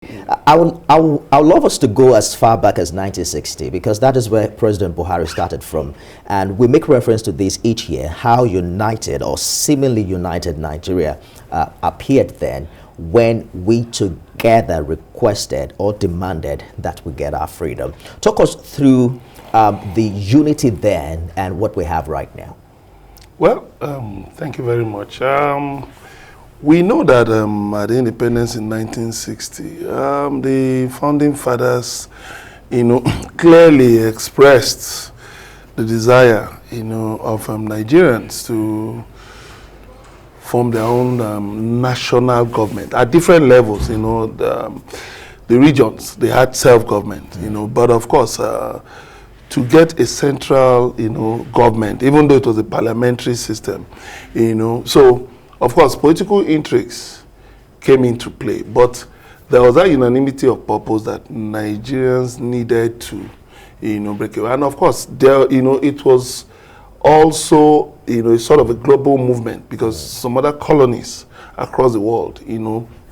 I would love us to go as far back as 1960, because that is where President Buhari started from. And we make reference to this each year, how united or seemingly united Nigeria appeared then when we together requested or demanded that we get our freedom. Talk us through the unity then and what we have right now. Well, thank you very much. We know that at the independence in 1960, the founding fathers, clearly expressed the desire, of Nigerians to form their own national government at different levels. The regions, they had self-government, but of course, to get a central, government, even though it was a parliamentary system, so of course, political intrigues came into play, but there was that unanimity of purpose that Nigerians needed to, break away. And of course, there, it was also, sort of a global movement, because some other colonies across the world,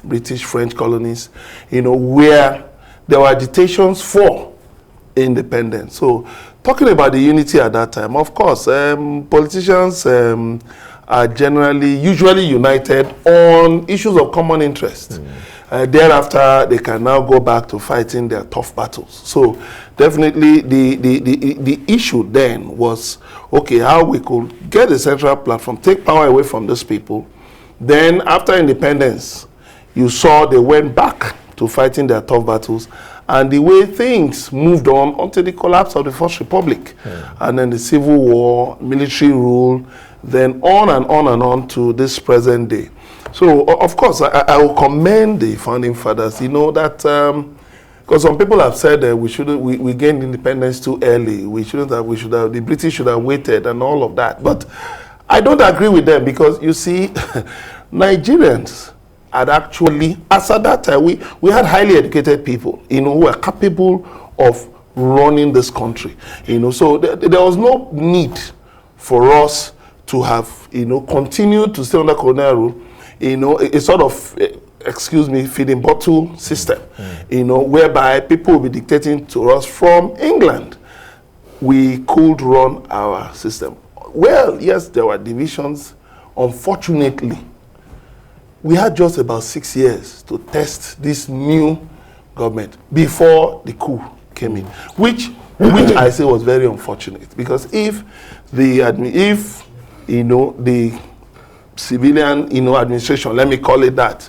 British, French colonies, where there were agitations for independence. So, talking about the unity at that time, of course, politicians are usually united on issues of common interest. Thereafter, they can now go back to fighting their tough battles. So definitely the issue then was, okay, how we could get a central platform, take power away from those people. Then after independence, you saw they went back to fighting their tough battles, and the way things moved on until the collapse of the First Republic, and then the Civil War, military rule, then on and on and on to this present day. So, of course, I will commend the founding fathers, that, because some people have said that we gained independence too early, the British should have waited and all of that. But I don't agree with them, because you see, Nigerians had actually, as at that time, we had highly educated people, who were capable of running this country, so there was no need for us to have, continued to stay under colonial rule, a sort of, feeding bottle system, whereby people will be dictating to us from England. We could run our system. Well, yes, there were divisions. Unfortunately, we had just about 6 years to test this new government before the coup came in, which I say was very unfortunate, because if the civilian, administration, let me call it that,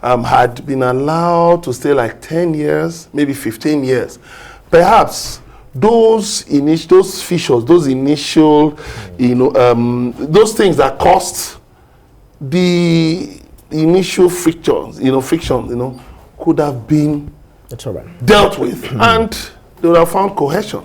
had been allowed to stay like 10 years, maybe 15 years, perhaps those fissures, those initial, those things that caused the initial frictions, could have been dealt with, and they would have found cohesion.